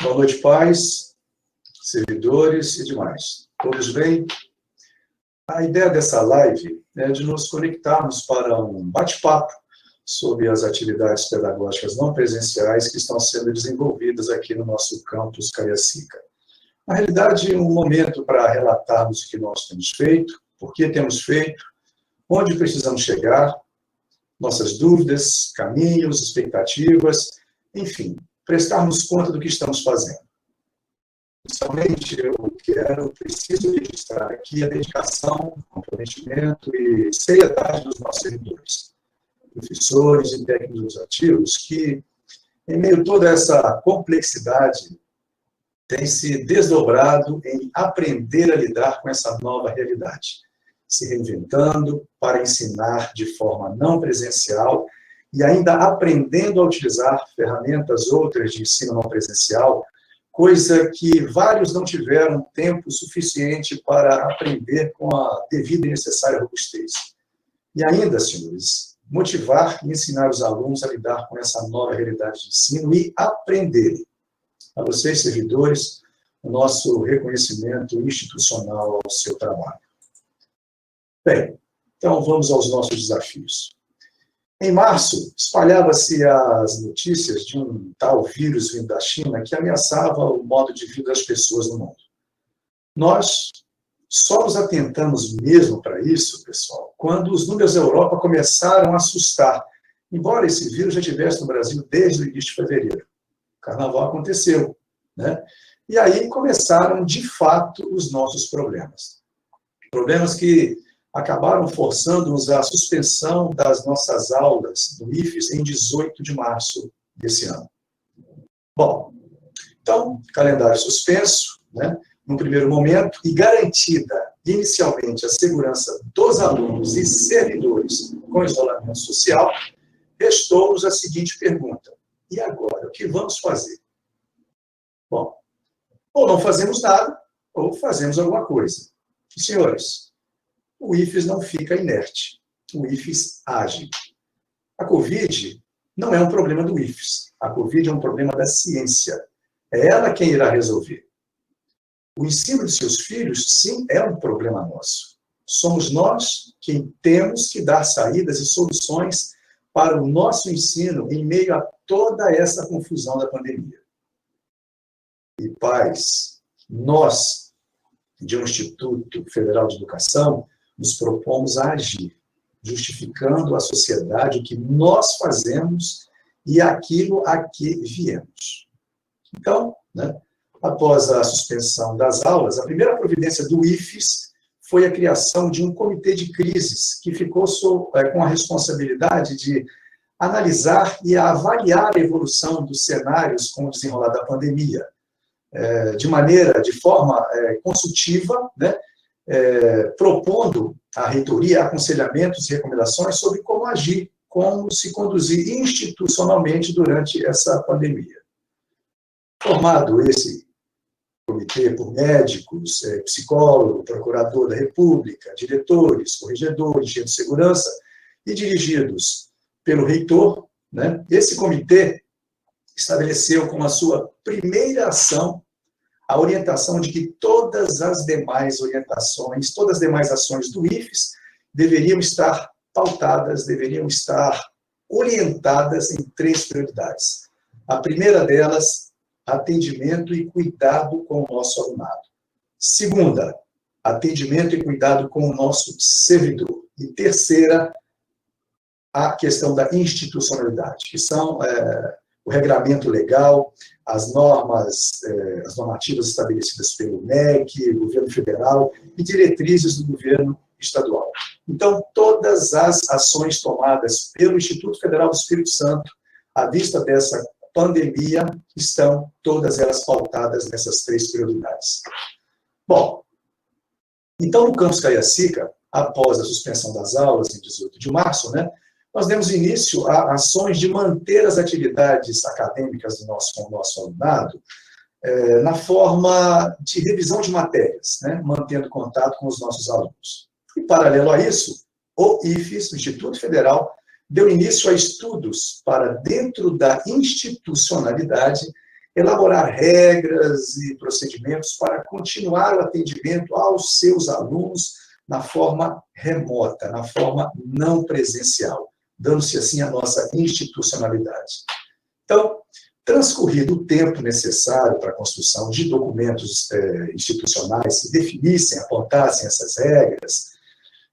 Boa noite, pais, servidores e demais. Todos bem? A ideia dessa live é de nos conectarmos para um bate-papo sobre as atividades pedagógicas não presenciais que estão sendo desenvolvidas aqui no nosso campus Cariacica. Na realidade, um momento para relatarmos o que nós temos feito, por que temos feito, onde precisamos chegar, nossas dúvidas, caminhos, expectativas, enfim, prestarmos conta do que estamos fazendo. Principalmente, preciso registrar aqui a dedicação, comprometimento e seriedade dos nossos servidores, professores e técnicos ativos, que, em meio a toda essa complexidade, têm se desdobrado em aprender a lidar com essa nova realidade, se reinventando para ensinar de forma não presencial e ainda aprendendo a utilizar ferramentas outras de ensino não presencial, coisa que vários não tiveram tempo suficiente para aprender com a devida e necessária robustez. E ainda, senhores, motivar e ensinar os alunos a lidar com essa nova realidade de ensino e aprenderem. A vocês, servidores, o nosso reconhecimento institucional ao seu trabalho. Bem, então vamos aos nossos desafios. Em março, espalhava-se as notícias de um tal vírus vindo da China que ameaçava o modo de vida das pessoas no mundo. Nós só nos atentamos mesmo para isso, pessoal, quando os números da Europa começaram a assustar, embora esse vírus já estivesse no Brasil desde o início de fevereiro. O carnaval aconteceu, né? E aí começaram, de fato, os nossos problemas. Problemas que acabaram forçando-nos à suspensão das nossas aulas do IFES em 18 de março desse ano. Bom, então, calendário suspenso, né, no primeiro momento, e garantida inicialmente a segurança dos alunos e servidores com isolamento social, restou-nos a seguinte pergunta: e agora, o que vamos fazer? Bom, ou não fazemos nada, ou fazemos alguma coisa. E, senhores, o IFES não fica inerte, o IFES age. A Covid não é um problema do IFES, a Covid é um problema da ciência. É ela quem irá resolver. O ensino de seus filhos, sim, é um problema nosso. Somos nós quem temos que dar saídas e soluções para o nosso ensino em meio a toda essa confusão da pandemia. E, pais, nós, de um Instituto Federal de Educação, nos propomos a agir, justificando à sociedade o que nós fazemos e aquilo a que viemos. Então, né, após a suspensão das aulas, a primeira providência do IFES foi a criação de um comitê de crises, que ficou com a responsabilidade de analisar e avaliar a evolução dos cenários com o desenrolar da pandemia, de forma consultiva, né, propondo à reitoria aconselhamentos e recomendações sobre como agir, como se conduzir institucionalmente durante essa pandemia. Formado esse comitê por médicos, psicólogo, procurador da República, diretores, corregedores, agentes de segurança, e dirigidos pelo reitor, né, esse comitê estabeleceu como a sua primeira ação a orientação de que todas as demais orientações, todas as demais ações do IFES deveriam estar pautadas, deveriam estar orientadas em 3 prioridades. A primeira delas, atendimento e cuidado com o nosso alunado. Segunda, atendimento e cuidado com o nosso servidor. E terceira, a questão da institucionalidade, que são o regramento legal, as normativas estabelecidas pelo MEC, governo federal, e diretrizes do governo estadual. Então, todas as ações tomadas pelo Instituto Federal do Espírito Santo, à vista dessa pandemia, estão todas elas pautadas nessas 3 prioridades. Bom, então, no campus Cariacica, após a suspensão das aulas, em 18 de março, né, nós demos início a ações de manter as atividades acadêmicas do nosso alunado na forma de revisão de matérias, né, mantendo contato com os nossos alunos. E, paralelo a isso, o IFES, o Instituto Federal, deu início a estudos para, dentro da institucionalidade, elaborar regras e procedimentos para continuar o atendimento aos seus alunos na forma remota, na forma não presencial, dando-se assim a nossa institucionalidade. Então, transcorrido o tempo necessário para a construção de documentos institucionais que definissem, apontassem essas regras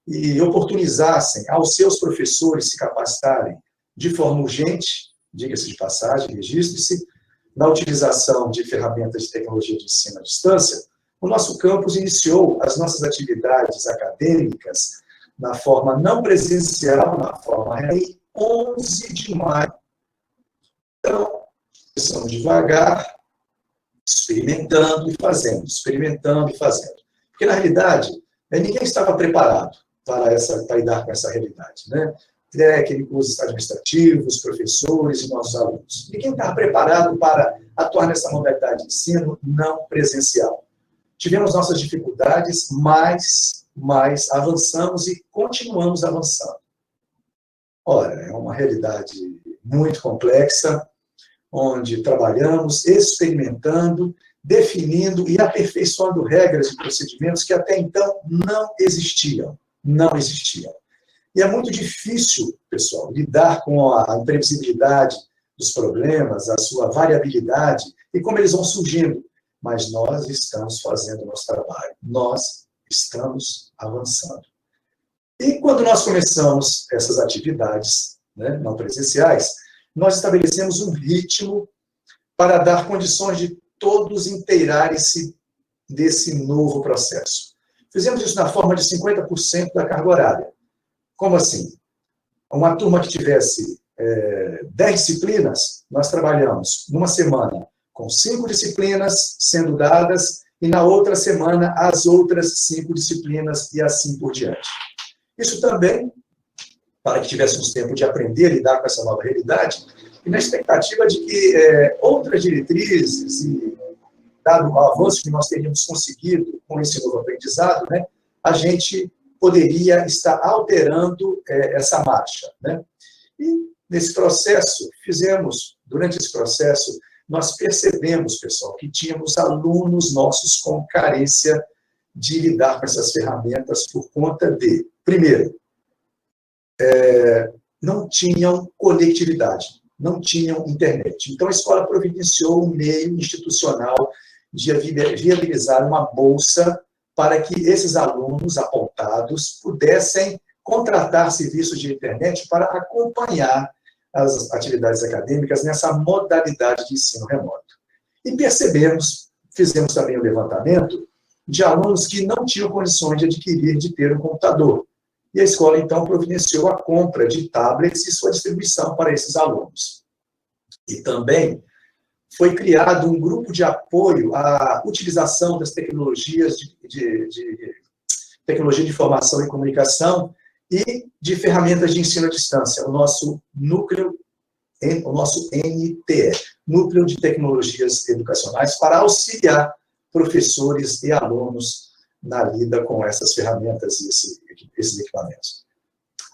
e oportunizassem aos seus professores se capacitarem de forma urgente, diga-se de passagem, registre-se, na utilização de ferramentas de tecnologia de ensino à distância, o nosso campus iniciou as nossas atividades acadêmicas na forma não presencial, na forma em 11 de maio. Então, começamos devagar, experimentando e fazendo, Porque, na realidade, ninguém estava preparado para lidar com essa realidade, né? Técnicos, administrativos, professores e nossos alunos. Ninguém estava preparado para atuar nessa modalidade de ensino não presencial. Tivemos nossas dificuldades, mas avançamos e continuamos avançando. Ora, é uma realidade muito complexa, onde trabalhamos experimentando, definindo e aperfeiçoando regras e procedimentos que até então não existiam. E é muito difícil, pessoal, lidar com a imprevisibilidade dos problemas, a sua variabilidade e como eles vão surgindo. Mas nós estamos fazendo o nosso trabalho, nós estamos avançando. E quando nós começamos essas atividades, né, não presenciais, nós estabelecemos um ritmo para dar condições de todos inteirarem-se desse novo processo. Fizemos isso na forma de 50% da carga horária. Como assim? Uma turma que tivesse 10 disciplinas, nós trabalhamos numa semana com 5 disciplinas sendo dadas e na outra semana as outras 5 disciplinas e assim por diante. Isso também, para que tivéssemos tempo de aprender a lidar com essa nova realidade, e na expectativa de que outras diretrizes, e dado o avanço que nós teríamos conseguido com esse novo aprendizado, né, a gente poderia estar alterando essa marcha, né? E nesse processo, durante esse processo, nós percebemos, pessoal, que tínhamos alunos nossos com carência de lidar com essas ferramentas por conta de, primeiro, não tinham conectividade, não tinham internet. Então, a escola providenciou um meio institucional de viabilizar uma bolsa para que esses alunos apontados pudessem contratar serviços de internet para acompanhar as atividades acadêmicas nessa modalidade de ensino remoto. E fizemos também o levantamento de alunos que não tinham condições de ter um computador. E a escola, então, providenciou a compra de tablets e sua distribuição para esses alunos. E também foi criado um grupo de apoio à utilização das tecnologias tecnologia de informação e comunicação e de ferramentas de ensino à distância, o nosso NTE, Núcleo de Tecnologias Educacionais, para auxiliar professores e alunos na lida com essas ferramentas e esses equipamentos.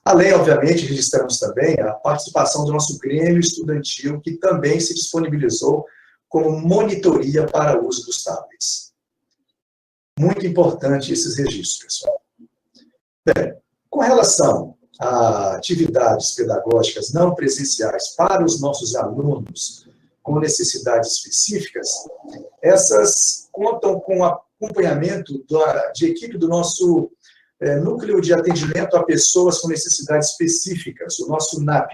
Além, obviamente, registramos também a participação do nosso Grêmio Estudantil, que também se disponibilizou como monitoria para o uso dos tablets. Muito importante esses registros, pessoal. Bem, com relação a atividades pedagógicas não presenciais para os nossos alunos com necessidades específicas, essas contam com acompanhamento de equipe do nosso Núcleo de Atendimento a Pessoas com Necessidades Específicas, o nosso NAP,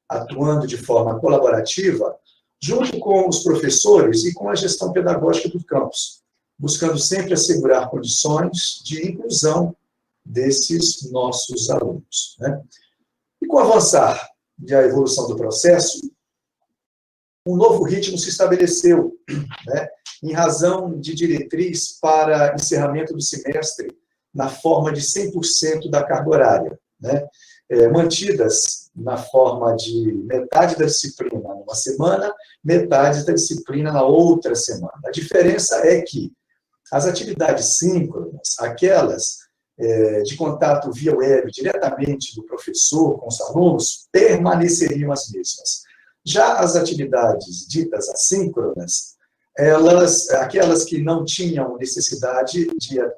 atuando de forma colaborativa junto com os professores e com a gestão pedagógica do campus, buscando sempre assegurar condições de inclusão desses nossos alunos, né? E com o avançar da evolução do processo, um novo ritmo se estabeleceu, né, em razão de diretriz para encerramento do semestre na forma de 100% da carga horária, né, mantidas na forma de metade da disciplina numa semana, metade da disciplina na outra semana. A diferença é que as atividades síncronas, aquelas de contato via web diretamente do professor com os alunos, permaneceriam as mesmas. Já as atividades ditas assíncronas, aquelas que não tinham necessidade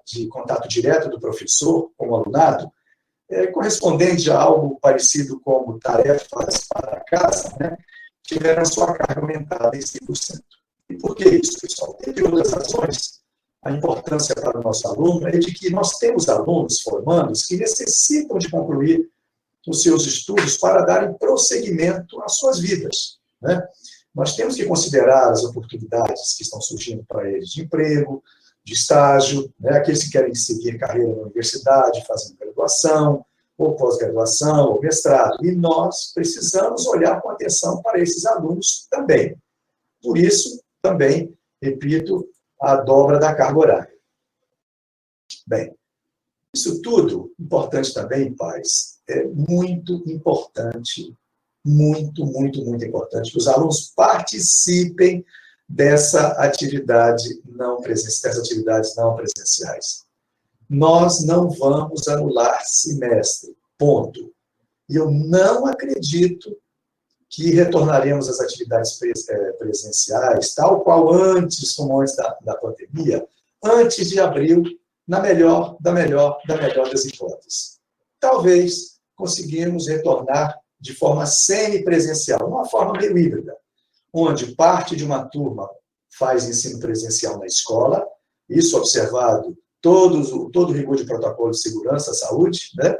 de contato direto do professor com o alunado, correspondente a algo parecido como tarefas para casa, né, tiveram sua carga aumentada em 5%. E por que isso, pessoal? Entre outras razões, a importância para o nosso aluno é de que nós temos alunos formandos que necessitam de concluir os seus estudos para darem prosseguimento às suas vidas, né? Nós temos que considerar as oportunidades que estão surgindo para eles de emprego, de estágio, né? Aqueles que querem seguir carreira na universidade, fazendo graduação, ou pós-graduação, ou mestrado. E nós precisamos olhar com atenção para esses alunos também. Por isso, também, repito, a dobra da carga horária. Bem, isso tudo, importante também, pais, é muito importante, muito importante que os alunos participem dessas atividades não presenciais. Nós não vamos anular semestre, ponto. E eu não acredito que retornaremos às atividades presenciais, tal qual antes, como antes da pandemia, antes de abril, da melhor das hipóteses. Talvez conseguimos retornar de forma semipresencial, uma forma meio híbrida, onde parte de uma turma faz ensino presencial na escola, isso observado todo o rigor de protocolo de segurança, saúde, né?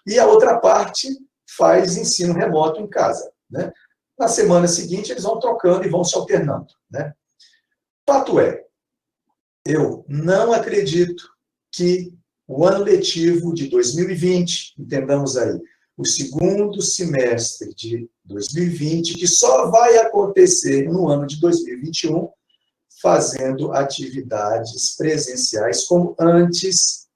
E a outra parte faz ensino remoto em casa, né? Na semana seguinte, eles vão trocando e vão se alternando, né? Fato é, eu não acredito que o ano letivo de 2020, entendamos aí, o segundo semestre de 2020, que só vai acontecer no ano de 2021, fazendo atividades presenciais como antes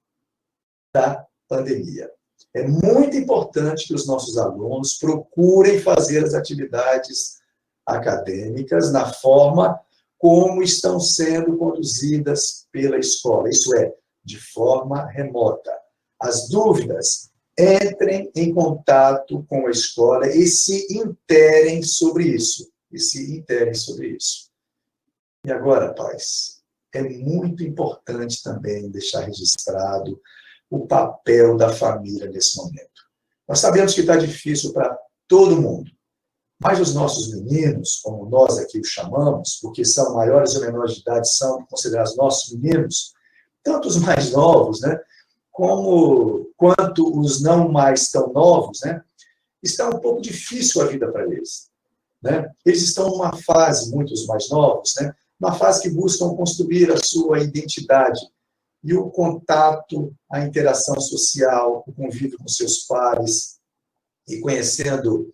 da pandemia. É muito importante que os nossos alunos procurem fazer as atividades acadêmicas na forma como estão sendo conduzidas pela escola, isso é, de forma remota. As dúvidas, entrem em contato com a escola e se interem sobre isso. E agora, pais, é muito importante também deixar registrado o papel da família nesse momento. Nós sabemos que está difícil para todo mundo, mas os nossos meninos, como nós aqui os chamamos, porque são maiores ou menores de idade, são considerados nossos meninos, tanto os mais novos, né, quanto os não mais tão novos, né, está um pouco difícil a vida para eles, né? Eles estão numa fase, muitos mais novos, né, uma fase que buscam construir a sua identidade, e o contato, a interação social, o convívio com seus pares, e conhecendo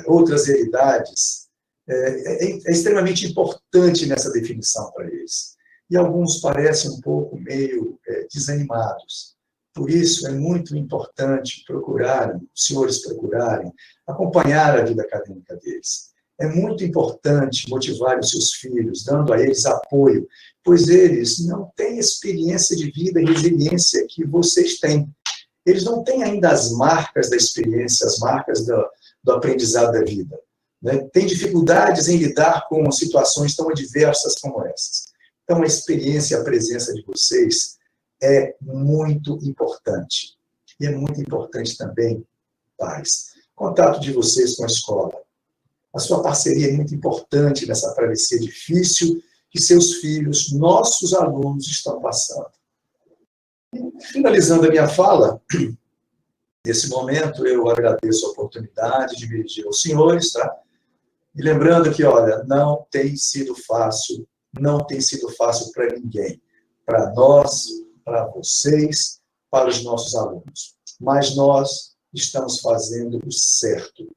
outras realidades, é extremamente importante nessa definição para eles. E alguns parecem um pouco meio desanimados. Por isso, é muito importante os senhores procurarem acompanhar a vida acadêmica deles. É muito importante motivar os seus filhos, dando a eles apoio, pois eles não têm experiência de vida e resiliência que vocês têm. Eles não têm ainda as marcas da experiência, as marcas do aprendizado da vida, né? Têm dificuldades em lidar com situações tão adversas como essas. Então, a experiência e a presença de vocês é muito importante. E é muito importante também, pais, contato de vocês com a escola. A sua parceria é muito importante nessa travessia difícil que seus filhos, nossos alunos, estão passando. E, finalizando a minha fala, nesse momento eu agradeço a oportunidade de me dirigir aos senhores, tá? E lembrando que, olha, não tem sido fácil para ninguém, para nós, para vocês, para os nossos alunos. Mas nós estamos fazendo o certo.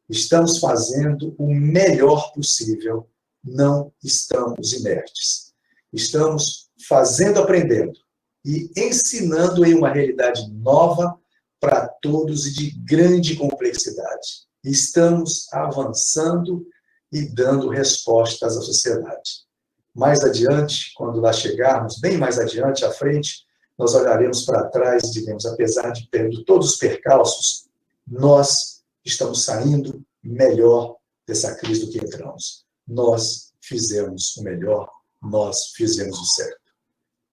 Estamos fazendo o melhor possível, não estamos inertes. Estamos fazendo, aprendendo e ensinando em uma realidade nova para todos e de grande complexidade. Estamos avançando e dando respostas à sociedade. Mais adiante, quando lá chegarmos, bem mais adiante, à frente, nós olharemos para trás e diremos, apesar de todos os percalços, nós estamos saindo melhor dessa crise do que entramos. Nós fizemos o melhor, nós fizemos o certo.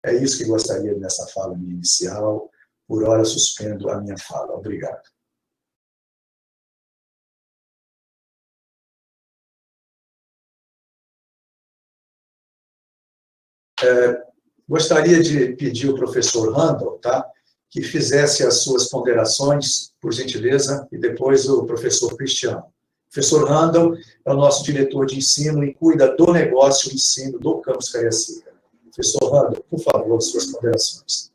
É isso que gostaria nessa fala minha inicial. Por hora, suspendo a minha fala. Obrigado. Gostaria de pedir ao professor Randall, tá, que fizesse as suas ponderações, por gentileza, e depois o professor Cristiano. O professor Randall é o nosso diretor de ensino e cuida do negócio de ensino do campus Cariacica. Professor Randall, por favor, suas ponderações.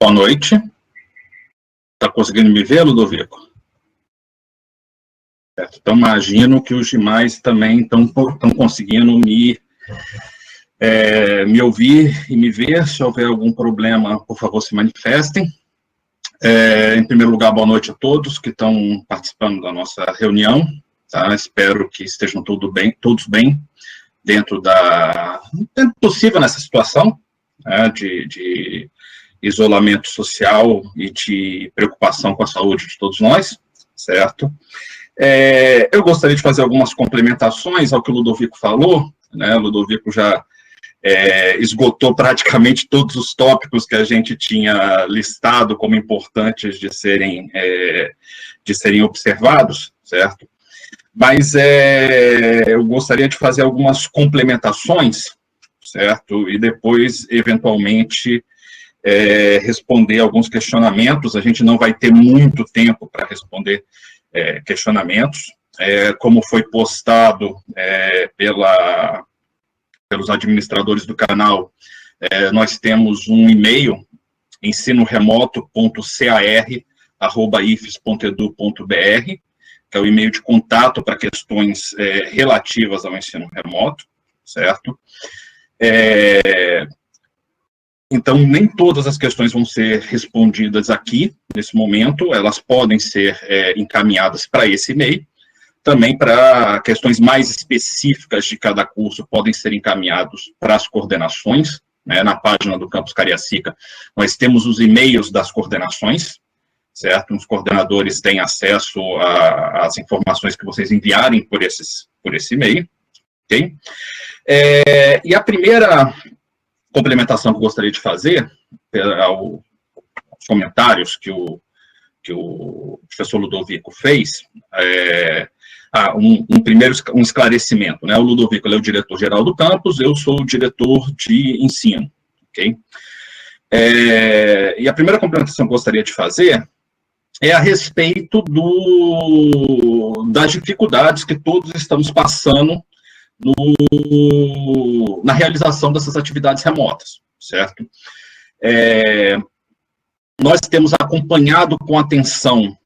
Boa noite. Está conseguindo me ver, Ludovico? Então, imagino que os demais também estão conseguindo me ouvir e me ver. Se houver algum problema, por favor, se manifestem. Em primeiro lugar, boa noite a todos que estão participando da nossa reunião. Tá? Espero que estejam todos bem, dentro do possível nessa situação, né, de isolamento social e de preocupação com a saúde de todos nós, certo? Eu gostaria de fazer algumas complementações ao que o Ludovico falou, né? O Ludovico já esgotou praticamente todos os tópicos que a gente tinha listado como importantes de serem observados, certo? Mas eu gostaria de fazer algumas complementações, certo? E depois, eventualmente, responder alguns questionamentos. A gente não vai ter muito tempo para responder questionamentos. Como foi postado pelos administradores do canal, nós temos um e-mail, ensinoremoto.car@ifes.edu.br, que é o e-mail de contato para questões relativas ao ensino remoto, certo? Então, nem todas as questões vão ser respondidas aqui, nesse momento, elas podem ser encaminhadas para esse e-mail. Também para questões mais específicas de cada curso, podem ser encaminhados para as coordenações, né? Na página do Campus Cariacica, nós temos os e-mails das coordenações, certo? Os coordenadores têm acesso às informações que vocês enviarem por esse e-mail, ok? E a primeira complementação que eu gostaria de fazer, aos comentários que o professor Ludovico fez, primeiro esclarecimento, né? O Ludovico ele é o diretor-geral do campus, eu sou o diretor de ensino, ok? E a primeira complementação que eu gostaria de fazer é a respeito das dificuldades que todos estamos passando na realização dessas atividades remotas, certo? Nós temos acompanhado com atenção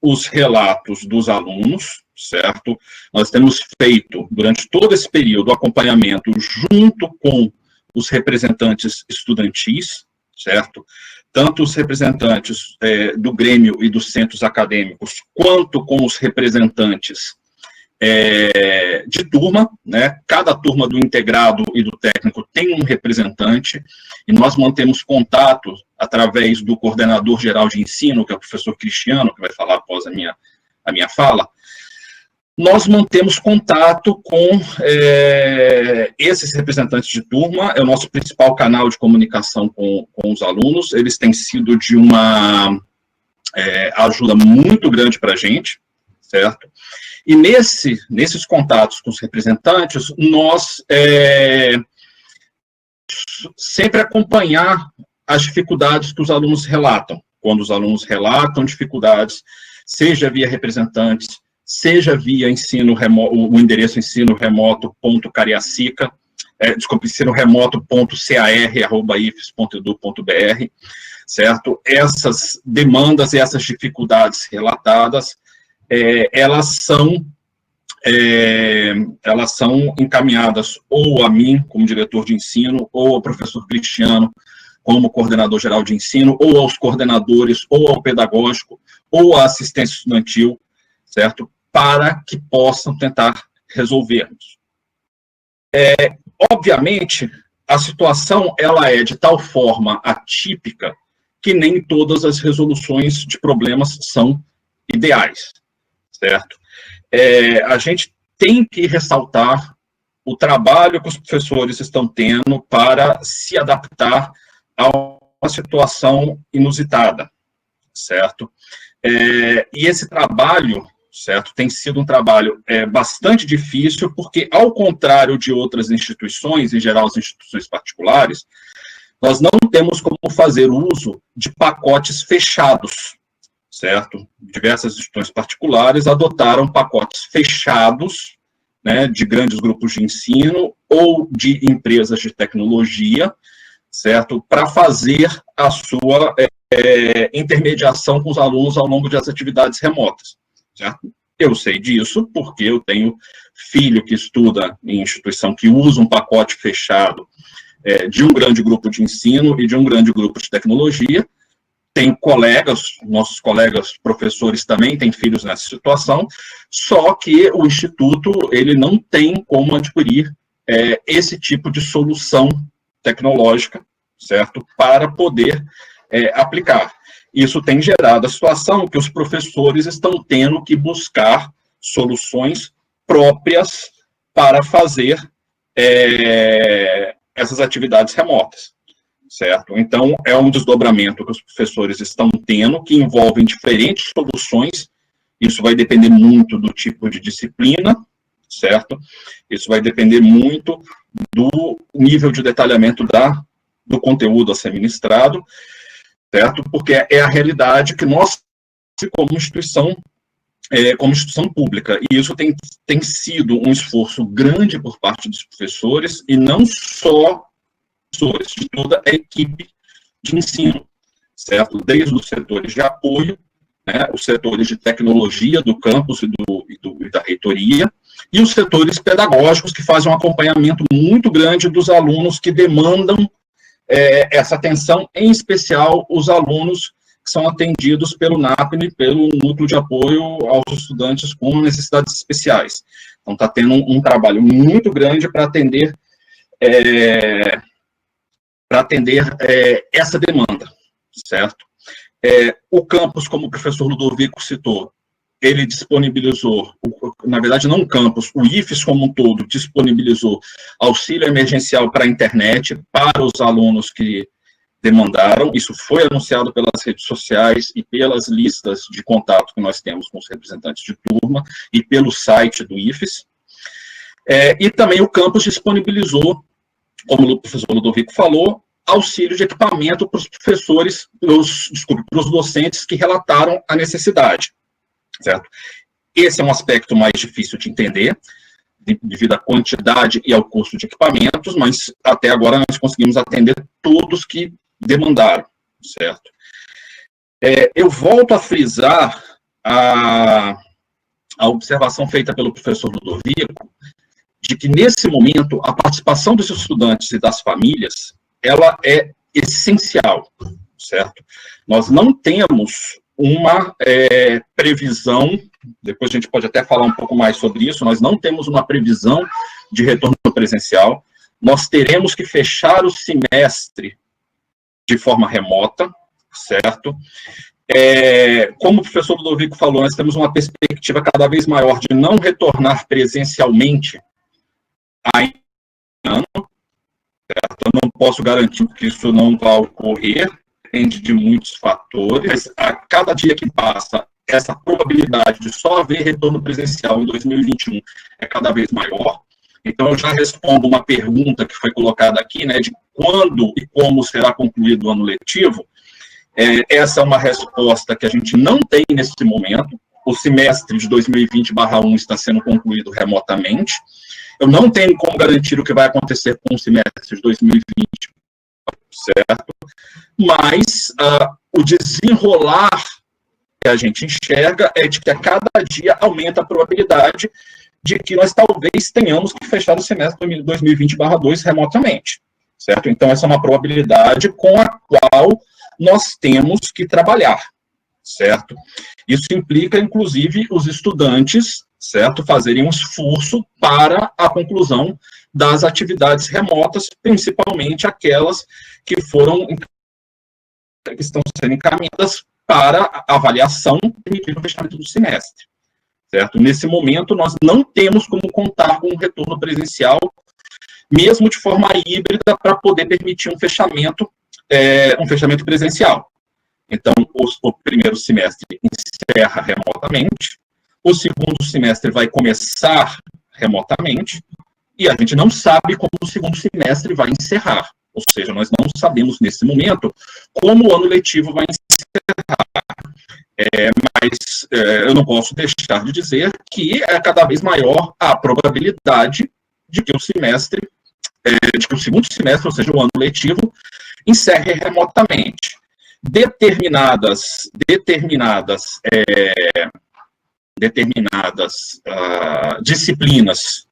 os relatos dos alunos, certo? Nós temos feito, durante todo esse período, o acompanhamento junto com os representantes estudantis, certo? Tanto os representantes do Grêmio e dos centros acadêmicos, quanto com os representantes de turma, né? Cada turma do integrado e do técnico tem um representante, e nós mantemos contato através do coordenador geral de ensino, que é o professor Cristiano, que vai falar após a minha fala. Nós mantemos contato com esses representantes de turma, é o nosso principal canal de comunicação com os alunos. Eles têm sido de uma ajuda muito grande para a gente, certo? E nesses contatos com os representantes, nós sempre acompanhar as dificuldades que os alunos relatam. Quando os alunos relatam dificuldades, seja via representantes, seja via ensino remoto, o endereço ensinoremoto.cariacica, ensinoremoto.car@ifes.edu.br, certo? Essas demandas e essas dificuldades relatadas, elas são encaminhadas ou a mim, como diretor de ensino, ou ao professor Cristiano, como coordenador geral de ensino, ou aos coordenadores, ou ao pedagógico, ou a assistência estudantil, certo? Para que possam tentar resolvermos. Obviamente, a situação ela é de tal forma atípica que nem todas as resoluções de problemas são ideais, certo? A gente tem que ressaltar o trabalho que os professores estão tendo para se adaptar a uma situação inusitada, certo? E esse trabalho, certo, tem sido um trabalho bastante difícil, porque, ao contrário de outras instituições, em geral as instituições particulares, nós não temos como fazer uso de pacotes fechados, certo? Diversas instituições particulares adotaram pacotes fechados, né, de grandes grupos de ensino ou de empresas de tecnologia, certo? Para fazer a sua intermediação com os alunos ao longo das atividades remotas, certo? Eu sei disso porque eu tenho filho que estuda em instituição que usa um pacote fechado de um grande grupo de ensino e de um grande grupo de tecnologia. Tem colegas, nossos colegas professores também têm filhos nessa situação, só que o Instituto ele não tem como adquirir esse tipo de solução tecnológica, certo? Para poder aplicar. Isso tem gerado a situação que os professores estão tendo que buscar soluções próprias para fazer essas atividades remotas, certo? Então, é um desdobramento que os professores estão tendo, que envolvem diferentes soluções. Isso vai depender muito do tipo de disciplina, certo? Isso vai depender muito do nível de detalhamento do conteúdo a ser ministrado, certo? Porque é a realidade que nós, como instituição pública, e isso tem sido um esforço grande por parte dos professores, e não só professores, de toda a equipe de ensino, certo? Desde os setores de apoio, né, os setores de tecnologia do campus e da reitoria, e os setores pedagógicos que fazem um acompanhamento muito grande dos alunos que demandam essa atenção, em especial os alunos que são atendidos pelo NAPNE, pelo Núcleo de Apoio aos Estudantes com Necessidades Especiais. Então, está tendo um trabalho muito grande para atender essa demanda, certo? O campus, como o professor Ludovico citou, ele disponibilizou, na verdade não o campus, o IFES como um todo disponibilizou auxílio emergencial para a internet, para os alunos que demandaram. Isso foi anunciado pelas redes sociais e pelas listas de contato que nós temos com os representantes de turma e pelo site do IFES. E também o campus disponibilizou, como o professor Ludovico falou, auxílio de equipamento para os professores, para os docentes que relataram a necessidade, certo? Esse é um aspecto mais difícil de entender, devido à quantidade e ao custo de equipamentos, mas até agora nós conseguimos atender todos que demandaram, certo? Eu volto a frisar a observação feita pelo professor Ludovico, de que, nesse momento, a participação dos estudantes e das famílias, ela é essencial, certo? Nós não temos uma previsão, depois a gente pode até falar um pouco mais sobre isso, nós não temos uma previsão de retorno presencial, nós teremos que fechar o semestre de forma remota, certo? Como o professor Ludovico falou, nós temos uma perspectiva cada vez maior de não retornar presencialmente ainda, certo? Eu não posso garantir que isso não vai ocorrer, depende de muitos fatores. A cada dia que passa, essa probabilidade de só haver retorno presencial em 2021 é cada vez maior. Então, eu já respondo uma pergunta que foi colocada aqui, né, de quando e como será concluído o ano letivo. Essa é uma resposta que a gente não tem nesse momento. O semestre de 2020/1 está sendo concluído remotamente. Eu não tenho como garantir o que vai acontecer com o semestre de 2020, certo? Mas o desenrolar que a gente enxerga é de que a cada dia aumenta a probabilidade de que nós talvez tenhamos que fechar o semestre de 2020/2 remotamente, certo? Então, essa é uma probabilidade com a qual nós temos que trabalhar, certo? Isso implica, inclusive, os estudantes, certo, fazerem um esforço para a conclusão das atividades remotas, principalmente aquelas que estão sendo encaminhadas para avaliação permitindo o fechamento do semestre, certo? Nesse momento, nós não temos como contar com um retorno presencial, mesmo de forma híbrida, para poder permitir um fechamento presencial. Então, o primeiro semestre encerra remotamente, o segundo semestre vai começar remotamente, e a gente não sabe como o segundo semestre vai encerrar. Ou seja, nós não sabemos, nesse momento, como o ano letivo vai encerrar. Mas eu não posso deixar de dizer que é cada vez maior a probabilidade de que o segundo semestre, ou seja, o ano letivo, encerre remotamente. Determinadas disciplinas,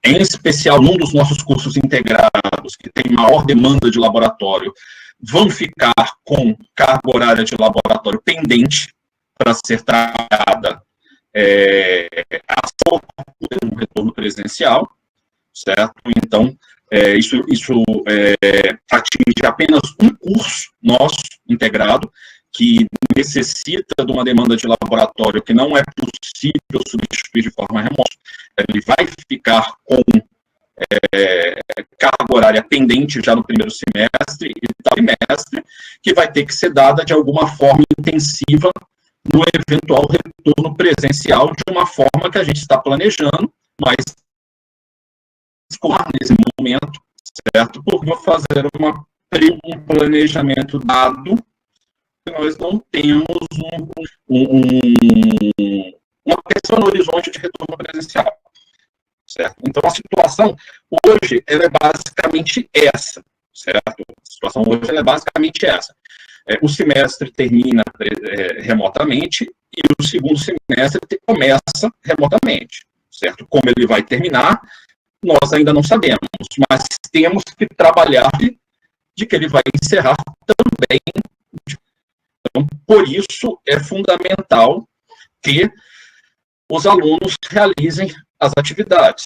em especial num dos nossos cursos integrados, que tem maior demanda de laboratório, vão ficar com carga horária de laboratório pendente para ser tratada um retorno presencial, certo? Então, isso atinge apenas um curso nosso integrado, que necessita de uma demanda de laboratório que não é possível substituir de forma remota. Ele vai ficar com carga horária pendente já no primeiro semestre e trimestre, que vai ter que ser dada de alguma forma intensiva no eventual retorno presencial, de uma forma que a gente está planejando, mas nesse momento, certo? Porque vou fazer um planejamento dado, nós não temos uma pessoa no horizonte de retorno presencial, certo? Então, a situação hoje, ela é basicamente essa, certo? A situação hoje, ela é basicamente essa. O semestre termina remotamente e o segundo semestre começa remotamente, certo? Como ele vai terminar, nós ainda não sabemos, mas temos que trabalhar de que ele vai encerrar também. Então, por isso, é fundamental que os alunos realizem as atividades,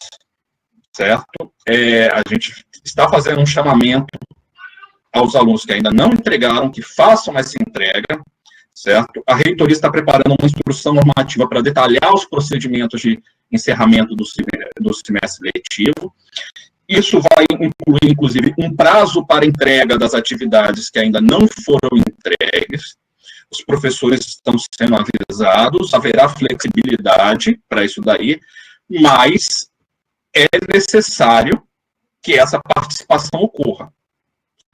certo? A gente está fazendo um chamamento aos alunos que ainda não entregaram, que façam essa entrega, certo? A reitoria está preparando uma instrução normativa para detalhar os procedimentos de encerramento do semestre letivo. Isso vai incluir, inclusive, um prazo para entrega das atividades que ainda não foram entregues. Os professores estão sendo avisados, haverá flexibilidade para isso daí, mas é necessário que essa participação ocorra.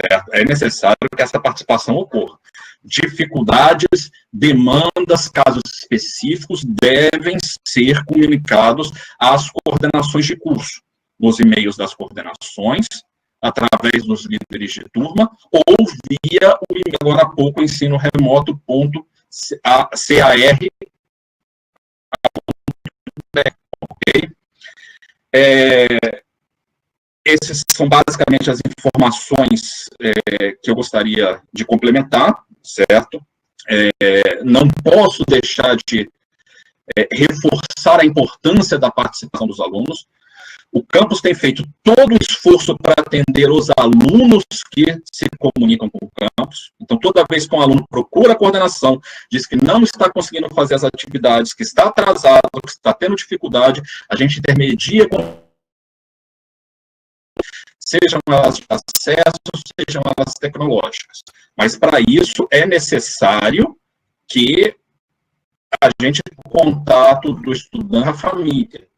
Certo? É necessário que essa participação ocorra. Dificuldades, demandas, casos específicos devem ser comunicados às coordenações de curso, nos e-mails das coordenações, através dos líderes de turma, ou via o e-mail, agora há pouco, ensinoremoto.car, ok? Essas são basicamente as informações que eu gostaria de complementar, certo? Não posso deixar de reforçar a importância da participação dos alunos. O campus tem feito todo o esforço para atender os alunos que se comunicam com o campus. Então, toda vez que um aluno procura a coordenação, diz que não está conseguindo fazer as atividades, que está atrasado, que está tendo dificuldade, a gente intermedia com, sejam elas de acesso, sejam elas tecnológicas. Mas, para isso, é necessário que a gente tenha contato do estudante, a família.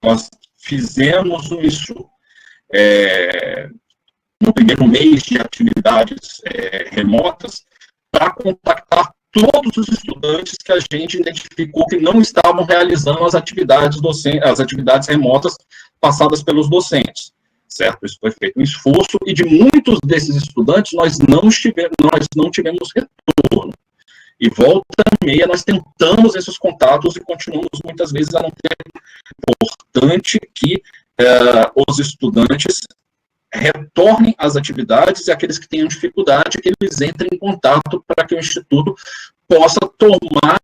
Nós fizemos isso no primeiro mês de atividades remotas para contactar todos os estudantes que a gente identificou que não estavam realizando as atividades remotas passadas pelos docentes, certo? Isso foi feito um esforço e de muitos desses estudantes nós não tivemos retorno. E volta e meia, nós tentamos esses contatos e continuamos muitas vezes a não ter. É importante que os estudantes retornem às atividades e aqueles que tenham dificuldade, que eles entrem em contato para que o Instituto possa tomar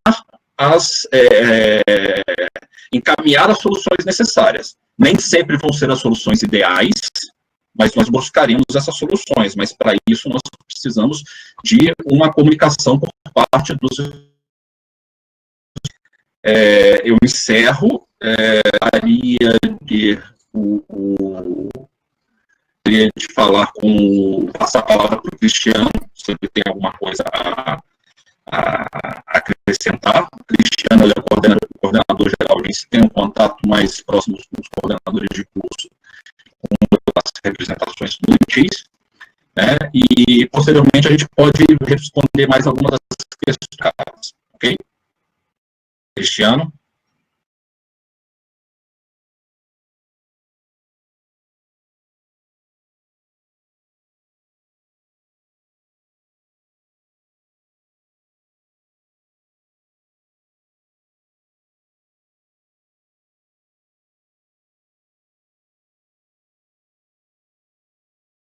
encaminhar as soluções necessárias. Nem sempre vão ser as soluções ideais, mas nós buscaremos essas soluções, mas para isso nós precisamos de uma comunicação por parte dos... eu encerro, queria de falar passar a palavra para o Cristiano, se ele tem alguma coisa a acrescentar. O Cristiano é o coordenador geral de ensino, tem um contato mais próximo com os coordenadores de curso, com as representações estudantis, né? E posteriormente a gente pode responder mais algumas das questões, ok? Cristiano?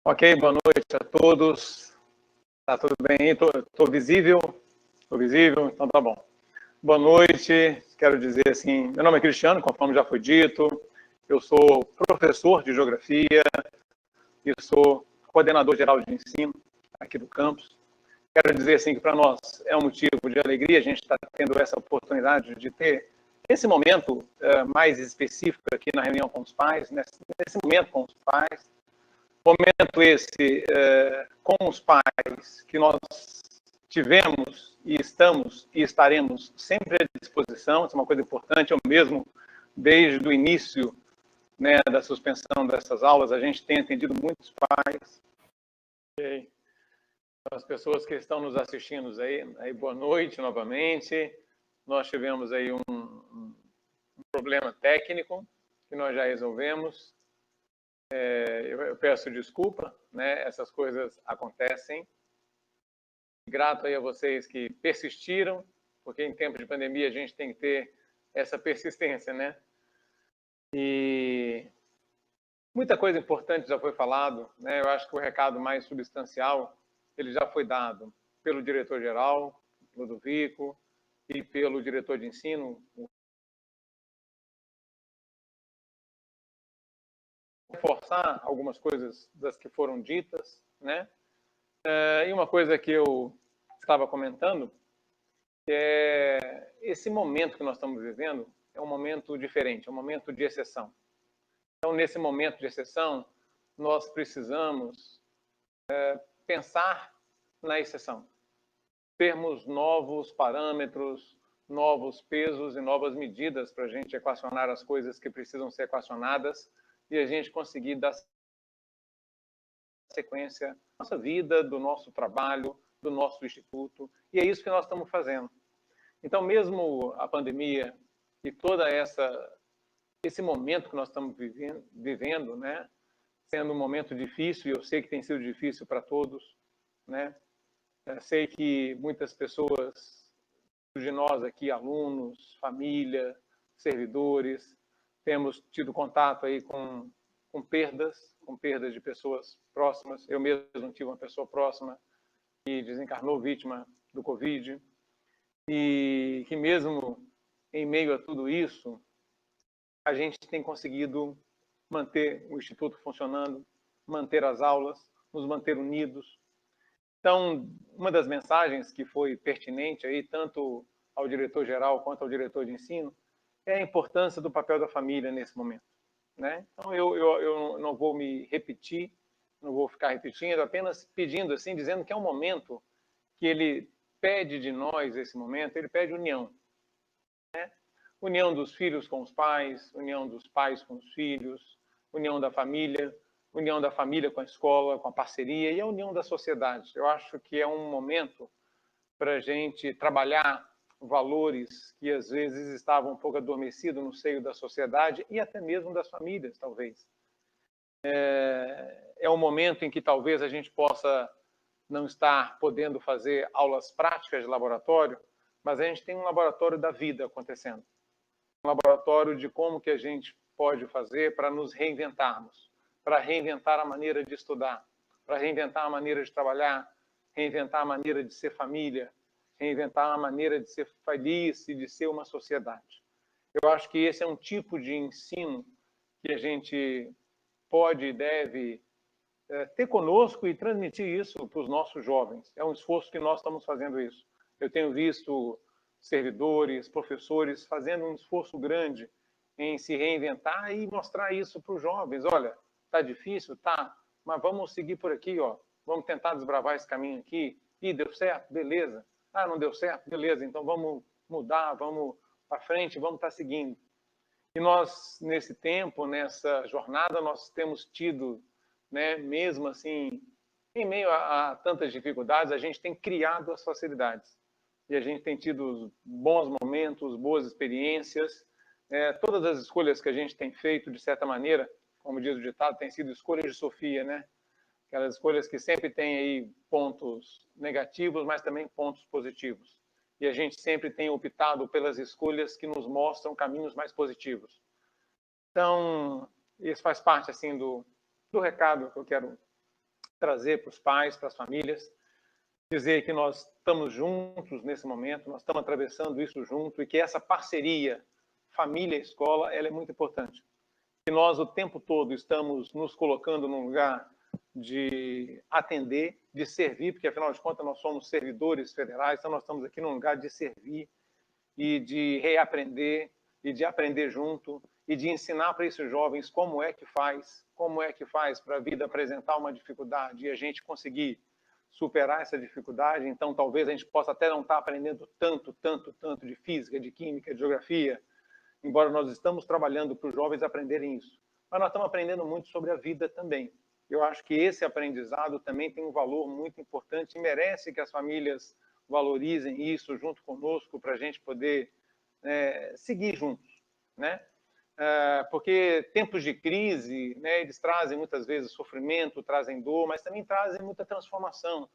Ok, boa noite a todos. Tá tudo bem? Estou visível? Estou visível? Então tá bom. Boa noite. Quero dizer assim, meu nome é Cristiano, conforme já foi dito. Eu sou professor de Geografia e sou coordenador geral de ensino aqui do campus. Quero dizer assim que para nós é um motivo de alegria a gente estar tendo essa oportunidade de ter esse momento mais específico aqui na reunião com os pais, nesse momento com os pais. Momento esse com os pais que nós tivemos e estamos e estaremos sempre à disposição. Isso é uma coisa importante. Eu mesmo, desde o início, né, da suspensão dessas aulas, a gente tem atendido muitos pais. Okay. As pessoas que estão nos assistindo aí, boa noite novamente. Nós tivemos aí um problema técnico que nós já resolvemos. Eu peço desculpa, né? Essas coisas acontecem. Grato aí a vocês que persistiram, porque em tempos de pandemia a gente tem que ter essa persistência, né? E muita coisa importante já foi falado, né? Eu acho que o recado mais substancial ele já foi dado pelo diretor-geral, Ludovico, e pelo diretor de ensino, reforçar algumas coisas das que foram ditas, né? E uma coisa que eu estava comentando é esse momento que nós estamos vivendo é um momento diferente, é um momento de exceção. Então, nesse momento de exceção, nós precisamos pensar na exceção, termos novos parâmetros, novos pesos e novas medidas para a gente equacionar as coisas que precisam ser equacionadas e a gente conseguir dar sequência da nossa vida, do nosso trabalho, do nosso instituto, e é isso que nós estamos fazendo. Então, mesmo a pandemia e toda esse momento que nós estamos vivendo, né, sendo um momento difícil, e eu sei que tem sido difícil para todos, né, eu sei que muitas pessoas de nós aqui, alunos, família, servidores, temos tido contato aí com perdas de pessoas próximas. Eu mesmo tive uma pessoa próxima que desencarnou vítima do Covid e que mesmo em meio a tudo isso, a gente tem conseguido manter o Instituto funcionando, manter as aulas, nos manter unidos. Então, uma das mensagens que foi pertinente aí, tanto ao diretor-geral quanto ao diretor de ensino, é a importância do papel da família nesse momento, né? Então, eu não vou me repetir, não vou ficar repetindo, apenas pedindo, assim, dizendo que é um momento que ele pede de nós, esse momento, ele pede união, né? União dos filhos com os pais, união dos pais com os filhos, união da família com a escola, com a parceria e a união da sociedade. Eu acho que é um momento para a gente trabalhar valores que às vezes estavam um pouco adormecidos no seio da sociedade e até mesmo das famílias, talvez. É um momento em que talvez a gente possa não estar podendo fazer aulas práticas de laboratório, mas a gente tem um laboratório da vida acontecendo. Um laboratório de como que a gente pode fazer para nos reinventarmos, para reinventar a maneira de estudar, para reinventar a maneira de trabalhar, reinventar a maneira de ser família, reinventar a maneira de ser feliz e de ser uma sociedade. Eu acho que esse é um tipo de ensino que a gente pode e deve ter conosco e transmitir isso para os nossos jovens. É um esforço que nós estamos fazendo isso. Eu tenho visto servidores, professores fazendo um esforço grande em se reinventar e mostrar isso para os jovens. Olha, tá difícil? Tá, mas vamos seguir por aqui, ó. Vamos tentar desbravar esse caminho aqui. Ih, deu certo? Beleza. Ah, não deu certo? Beleza. Então vamos mudar, vamos para frente, vamos estar seguindo. E nós, nesse tempo, nessa jornada, nós temos tido, né, mesmo assim, em meio a tantas dificuldades, a gente tem criado as facilidades. E a gente tem tido bons momentos, boas experiências. Todas as escolhas que a gente tem feito, de certa maneira, como diz o ditado, têm sido escolhas de Sofia, né? Aquelas escolhas que sempre têm aí pontos negativos, mas também pontos positivos. E a gente sempre tem optado pelas escolhas que nos mostram caminhos mais positivos. Então, isso faz parte assim do recado que eu quero trazer para os pais, para as famílias, dizer que nós estamos juntos nesse momento, nós estamos atravessando isso junto e que essa parceria família-escola, ela é muito importante. Que nós o tempo todo estamos nos colocando num lugar de atender, de servir, porque afinal de contas nós somos servidores federais, então nós estamos aqui num lugar de servir e de reaprender e de aprender junto e de ensinar para esses jovens como é que faz para a vida apresentar uma dificuldade e a gente conseguir superar essa dificuldade. Então talvez a gente possa até não estar aprendendo tanto de física, de química, de geografia, embora nós estamos trabalhando para os jovens aprenderem isso. Mas nós estamos aprendendo muito sobre a vida também. Eu acho que esse aprendizado também tem um valor muito importante e merece que as famílias valorizem isso junto conosco para a gente poder seguir juntos, né? Porque tempos de crise, né, eles trazem muitas vezes sofrimento, trazem dor, mas também trazem muita transformação,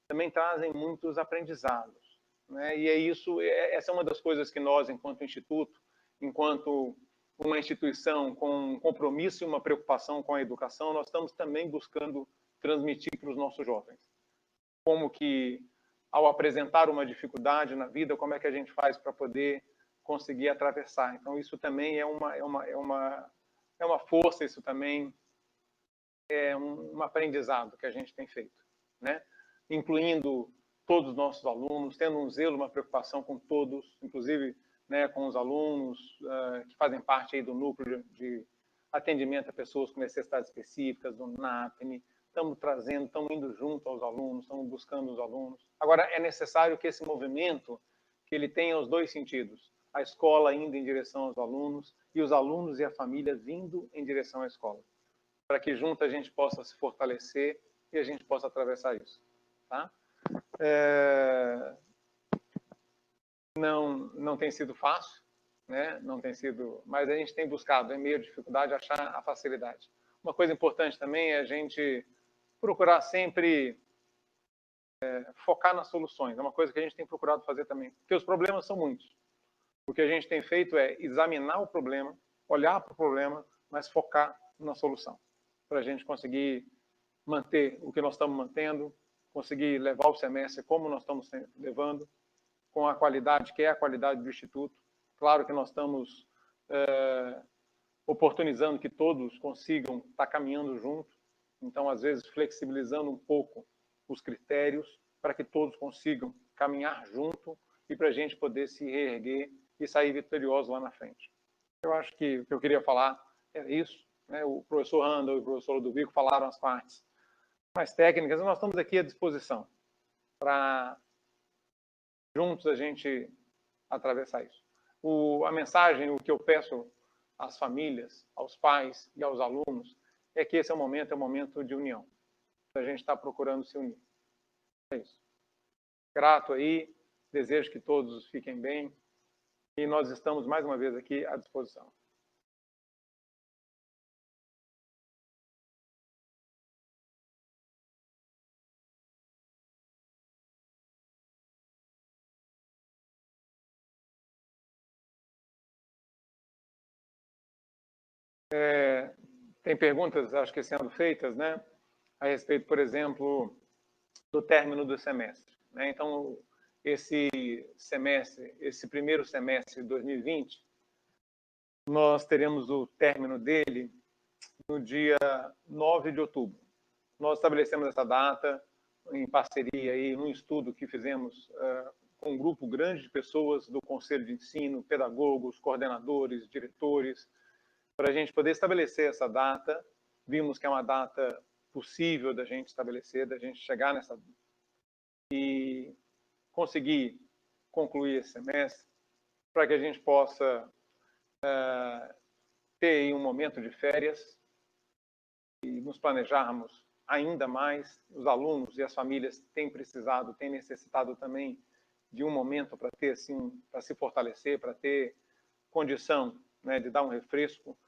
também trazem muitos aprendizados, né? E essa é uma das coisas que nós, enquanto instituto, enquanto uma instituição com um compromisso e uma preocupação com a educação, nós estamos também buscando transmitir para os nossos jovens. Como que, ao apresentar uma dificuldade na vida, como é que a gente faz para poder conseguir atravessar. Então, isso também é uma força, isso também é um aprendizado que a gente tem feito, né? Incluindo todos os nossos alunos, tendo um zelo, uma preocupação com todos, inclusive, né, com os alunos que fazem parte aí do núcleo de atendimento a pessoas com necessidades específicas, do NAPNE. Estamos indo junto aos alunos, estamos buscando os alunos. Agora, é necessário que esse movimento, que ele tenha os dois sentidos, a escola indo em direção aos alunos e os alunos e a família vindo em direção à escola, para que junto a gente possa se fortalecer e a gente possa atravessar isso, tá? Não tem sido fácil, né? Não tem sido, mas a gente tem buscado, em meio à dificuldade, achar a facilidade. Uma coisa importante também é a gente procurar sempre focar nas soluções. É uma coisa que a gente tem procurado fazer também, porque os problemas são muitos. O que a gente tem feito é examinar o problema, olhar para o problema, mas focar na solução, para a gente conseguir manter o que nós estamos mantendo, conseguir levar o semestre como nós estamos levando, com a qualidade, que é a qualidade do Instituto. Claro que nós estamos oportunizando que todos consigam estar caminhando junto, então, às vezes, flexibilizando um pouco os critérios para que todos consigam caminhar junto e para a gente poder se reerguer e sair vitorioso lá na frente. Eu acho que o que eu queria falar é isso, né? O professor Randall e o professor Ludovico falaram as partes mais técnicas, e nós estamos aqui à disposição para juntos a gente atravessar isso. A mensagem, o que eu peço às famílias, aos pais e aos alunos, é que esse é um momento de união. A gente está procurando se unir. É isso. Grato aí, desejo que todos fiquem bem e nós estamos mais uma vez aqui à disposição. Tem perguntas, acho que sendo feitas, né, a respeito, por exemplo, do término do semestre, né? Então, esse semestre, esse primeiro semestre de 2020, nós teremos o término dele no dia 9 de outubro. Nós estabelecemos essa data em parceria aí, num estudo que fizemos com um grupo grande de pessoas do Conselho de Ensino, pedagogos, coordenadores, diretores, para a gente poder estabelecer essa data. Vimos que é uma data possível da gente estabelecer, da gente chegar nessa e conseguir concluir esse semestre, para que a gente possa ter aí um momento de férias e nos planejarmos ainda mais. Os alunos e as famílias têm precisado, têm necessitado também de um momento para ter, assim, para se fortalecer, para ter condição, né, de dar um refresco.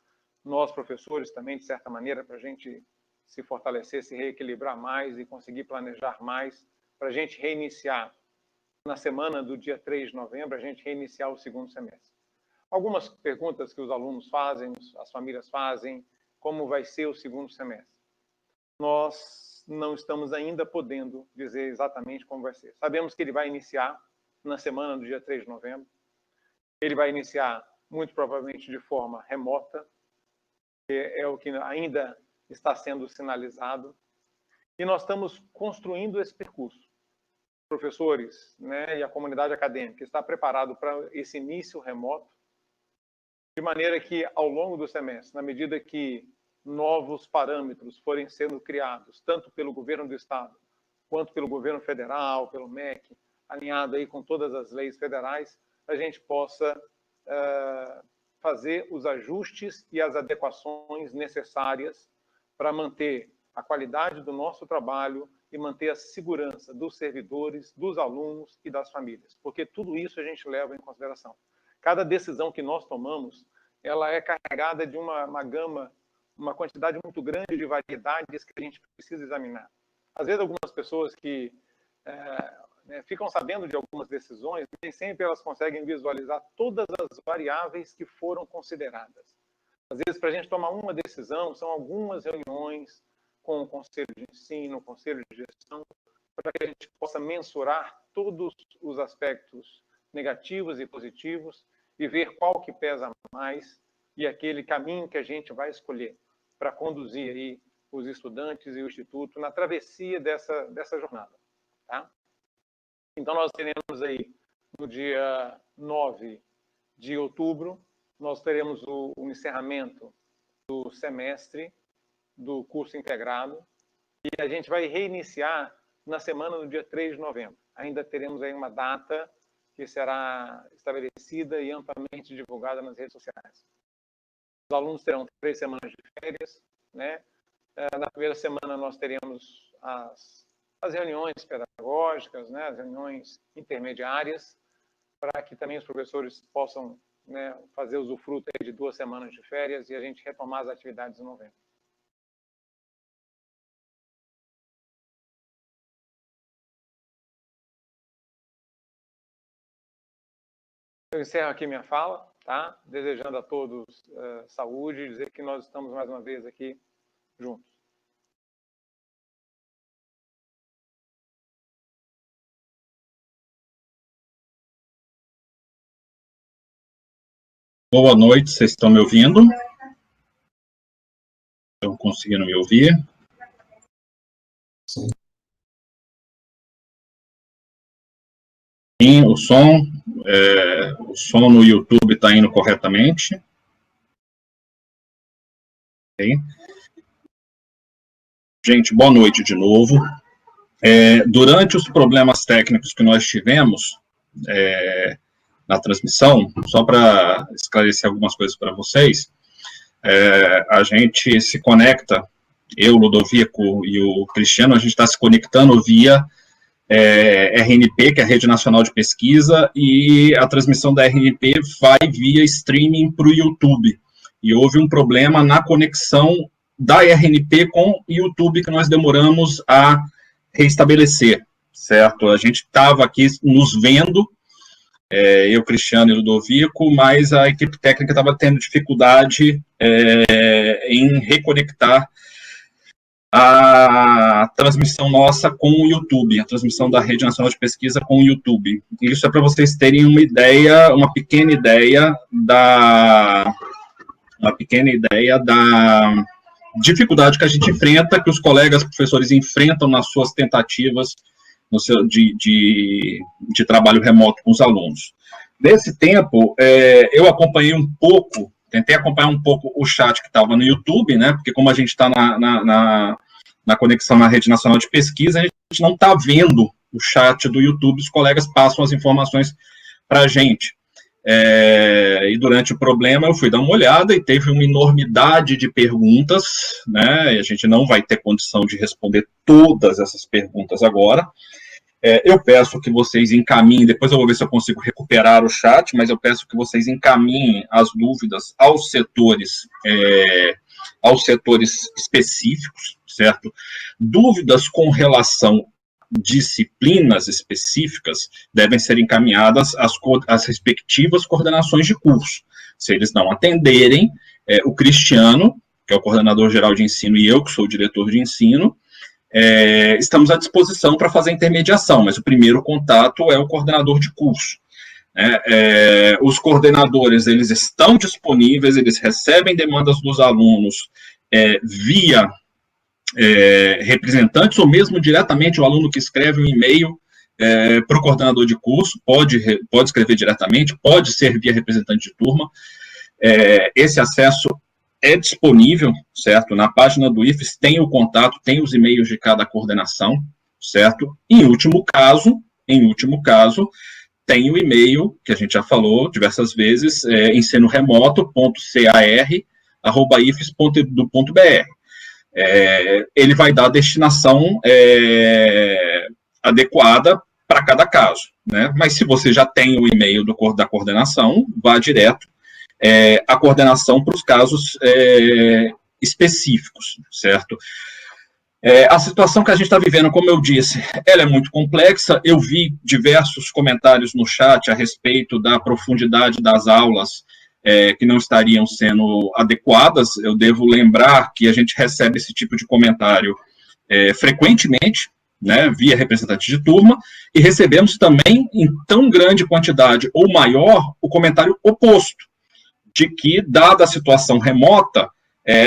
Nós, professores, também, de certa maneira, para a gente se fortalecer, se reequilibrar mais e conseguir planejar mais, para a gente reiniciar, na semana do dia 3 de novembro, a gente reiniciar o segundo semestre. Algumas perguntas que os alunos fazem, as famílias fazem, como vai ser o segundo semestre. Nós não estamos ainda podendo dizer exatamente como vai ser. Sabemos que ele vai iniciar na semana do dia 3 de novembro. Ele vai iniciar, muito provavelmente, de forma remota, que é o que ainda está sendo sinalizado. E nós estamos construindo esse percurso. Professores, né, e a comunidade acadêmica está preparado para esse início remoto, de maneira que, ao longo do semestre, na medida que novos parâmetros forem sendo criados, tanto pelo governo do Estado, quanto pelo governo federal, pelo MEC, alinhado aí com todas as leis federais, a gente possa fazer os ajustes e as adequações necessárias para manter a qualidade do nosso trabalho e manter a segurança dos servidores, dos alunos e das famílias, porque tudo isso a gente leva em consideração. Cada decisão que nós tomamos, ela é carregada de uma gama, uma quantidade muito grande de variedades que a gente precisa examinar. Às vezes, algumas pessoas que ficam sabendo de algumas decisões, nem sempre elas conseguem visualizar todas as variáveis que foram consideradas. Às vezes, para a gente tomar uma decisão, são algumas reuniões com o Conselho de Ensino, o Conselho de Gestão, para que a gente possa mensurar todos os aspectos negativos e positivos e ver qual que pesa mais e aquele caminho que a gente vai escolher para conduzir aí os estudantes e o Instituto na travessia dessa jornada. Tá? Então, nós teremos aí, no dia 9 de outubro, nós teremos o encerramento do semestre do curso integrado e a gente vai reiniciar na semana do dia 3 de novembro. Ainda teremos aí uma data que será estabelecida e amplamente divulgada nas redes sociais. Os alunos terão 3 semanas de férias, né? Na primeira semana nós teremos as reuniões pedagógicas, né? As reuniões intermediárias, para que também os professores possam, né, fazer usufruto de 2 semanas de férias e a gente retomar as atividades em novembro. Eu encerro aqui minha fala, tá? Desejando a todos saúde e dizer que nós estamos mais uma vez aqui juntos. Boa noite, vocês estão me ouvindo? Estão conseguindo me ouvir? Sim. Sim, o som no YouTube está indo corretamente. Okay. Gente, boa noite de novo. Durante os problemas técnicos que nós tivemos na transmissão, só para esclarecer algumas coisas para vocês, a gente se conecta, eu, Ludovico e o Cristiano, a gente está se conectando via RNP, que é a Rede Nacional de Pesquisa, e a transmissão da RNP vai via streaming para o YouTube. E houve um problema na conexão da RNP com o YouTube que nós demoramos a reestabelecer, certo? A gente estava aqui nos vendo, eu, Cristiano e Ludovico, mas a equipe técnica estava tendo dificuldade em reconectar a transmissão nossa com o YouTube, a transmissão da Rede Nacional de Pesquisa com o YouTube. Isso é para vocês terem uma ideia, uma pequena ideia da dificuldade que a gente enfrenta, que os colegas professores enfrentam nas suas tentativas de trabalho remoto com os alunos. Nesse tempo, eu acompanhei um pouco, tentei acompanhar um pouco o chat que estava no YouTube, né, porque como a gente está na conexão na Rede Nacional de Pesquisa, a gente não está vendo o chat do YouTube, os colegas passam as informações para a gente. E durante o problema eu fui dar uma olhada e teve uma enormidade de perguntas, né, e a gente não vai ter condição de responder todas essas perguntas agora. Eu peço que vocês encaminhem, depois eu vou ver se eu consigo recuperar o chat, mas eu peço que vocês encaminhem as dúvidas aos setores específicos, certo? Dúvidas com relação a disciplinas específicas devem ser encaminhadas às respectivas coordenações de curso. Se eles não atenderem, o Cristiano, que é o coordenador geral de ensino, e eu, que sou o diretor de ensino, estamos à disposição para fazer a intermediação, mas o primeiro contato é o coordenador de curso. Os coordenadores, eles estão disponíveis, eles recebem demandas dos alunos via representantes, ou mesmo diretamente o aluno que escreve um e-mail para o coordenador de curso, pode escrever diretamente, pode ser via representante de turma. Esse acesso é disponível, certo? Na página do IFES tem o contato, tem os e-mails de cada coordenação, certo? Em último caso, tem o e-mail, que a gente já falou diversas vezes, ensinoremoto.car@ifes.edu.br. Ele vai dar a destinação adequada para cada caso, né? Mas se você já tem o e-mail da coordenação, vá direto a coordenação para os casos específicos, certo? A situação que a gente está vivendo, como eu disse, ela é muito complexa. Eu vi diversos comentários no chat a respeito da profundidade das aulas que não estariam sendo adequadas. Eu devo lembrar que a gente recebe esse tipo de comentário frequentemente, né, via representante de turma, e recebemos também, em tão grande quantidade ou maior, o comentário oposto, de que, dada a situação remota,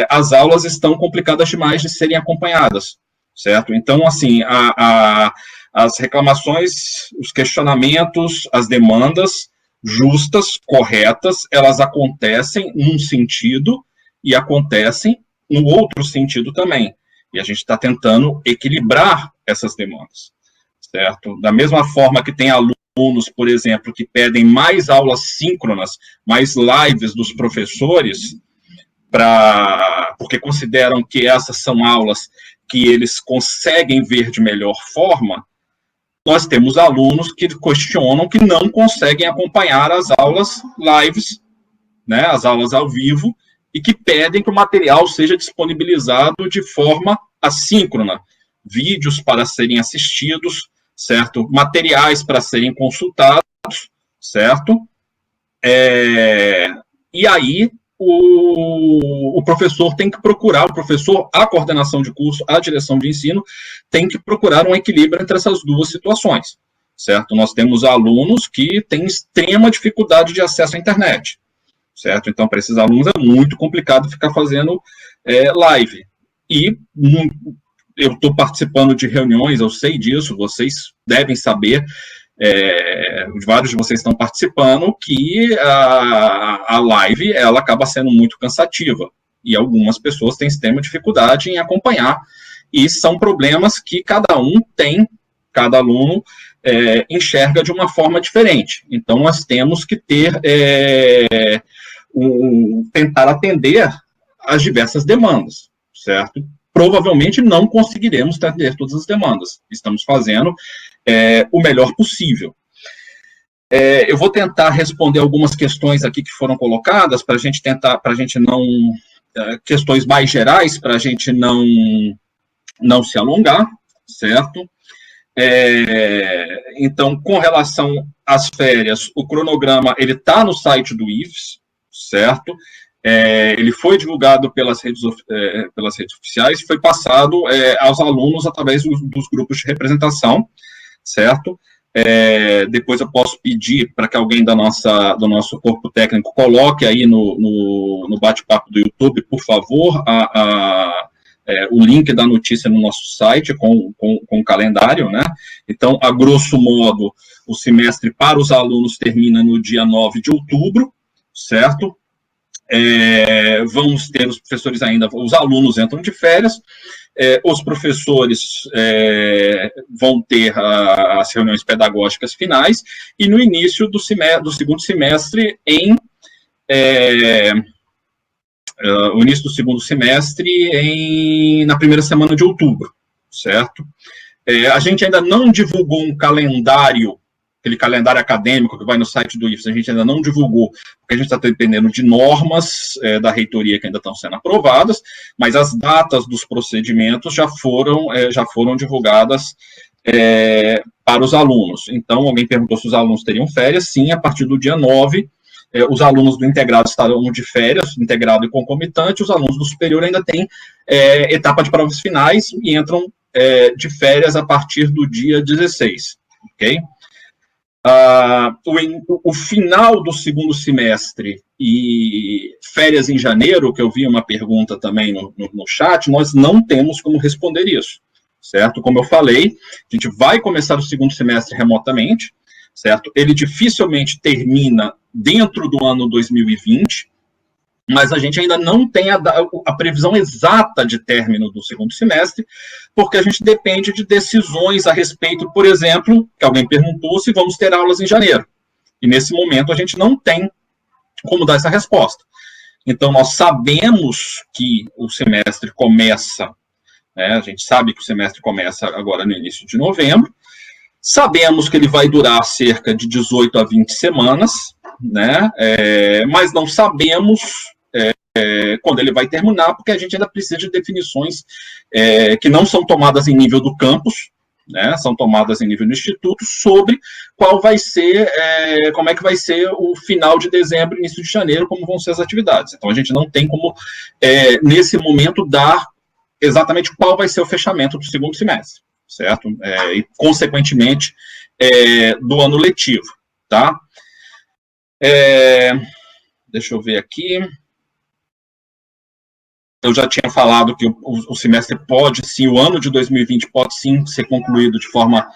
as aulas estão complicadas demais de serem acompanhadas, certo? Então, assim, as reclamações, os questionamentos, as demandas justas, corretas, elas acontecem num sentido e acontecem no outro sentido também. E a gente está tentando equilibrar essas demandas, certo? Da mesma forma que tem alunos, por exemplo, que pedem mais aulas síncronas, mais lives dos professores, porque consideram que essas são aulas que eles conseguem ver de melhor forma. Nós temos alunos que questionam que não conseguem acompanhar as aulas lives, né, as aulas ao vivo, e que pedem que o material seja disponibilizado de forma assíncrona, vídeos para serem assistidos, certo? Materiais para serem consultados, certo? E aí, o professor tem que procurar, a coordenação de curso, a direção de ensino, tem que procurar um equilíbrio entre essas duas situações, certo? Nós temos alunos que têm extrema dificuldade de acesso à internet, certo? Então, para esses alunos é muito complicado ficar fazendo live. E eu estou participando de reuniões, eu sei disso, vocês devem saber, vários de vocês estão participando, que a live, ela acaba sendo muito cansativa, e algumas pessoas têm extrema dificuldade em acompanhar, e são problemas que cada aluno enxerga de uma forma diferente. Então, nós temos que tentar atender às diversas demandas, certo? Provavelmente não conseguiremos atender todas as demandas. Estamos fazendo o melhor possível. Eu vou tentar responder algumas questões aqui que foram colocadas, para a gente não... questões mais gerais, para a gente não se alongar, certo? Então, com relação às férias, o cronograma, ele está no site do IFES, certo? ele foi divulgado pelas redes oficiais, foi passado aos alunos através dos grupos de representação, certo? Depois eu posso pedir para que alguém do nosso corpo técnico coloque aí no bate-papo do YouTube, por favor, o link da notícia no nosso site com o calendário, né? Então, a grosso modo, o semestre para os alunos termina no dia 9 de outubro, certo? Vamos ter os professores ainda, os alunos entram de férias, os professores vão ter as reuniões pedagógicas finais, e no início do segundo semestre, o início do segundo semestre na primeira semana de outubro, certo? A gente ainda não divulgou um calendário, aquele calendário acadêmico que vai no site do IFES, a gente ainda não divulgou, porque a gente está dependendo de normas da reitoria que ainda estão sendo aprovadas, mas as datas dos procedimentos já foram divulgadas para os alunos. Então, alguém perguntou se os alunos teriam férias. Sim, a partir do dia 9, os alunos do integrado estarão de férias, integrado e concomitante, os alunos do superior ainda têm etapa de provas finais e entram de férias a partir do dia 16, ok? O final do segundo semestre e férias em janeiro, que eu vi uma pergunta também no chat, nós não temos como responder isso, certo? Como eu falei, a gente vai começar o segundo semestre remotamente, certo? Ele dificilmente termina dentro do ano 2020, mas a gente ainda não tem a previsão exata de término do segundo semestre, porque a gente depende de decisões a respeito, por exemplo, que alguém perguntou se vamos ter aulas em janeiro. E nesse momento a gente não tem como dar essa resposta. Então nós sabemos que o semestre começa, a gente sabe que o semestre começa agora no início de novembro, sabemos que ele vai durar cerca de 18 a 20 semanas, né? Mas não sabemos quando ele vai terminar, porque a gente ainda precisa de definições que não são tomadas em nível do campus, né? São tomadas em nível do instituto, sobre qual vai ser, como é que vai ser o final de dezembro, início de janeiro, como vão ser as atividades. Então a gente não tem como, nesse momento, dar exatamente qual vai ser o fechamento do segundo semestre, certo? E, consequentemente, do ano letivo, tá? Deixa eu ver aqui. Eu já tinha falado que o semestre pode, sim, o ano de 2020 pode, sim, ser concluído de forma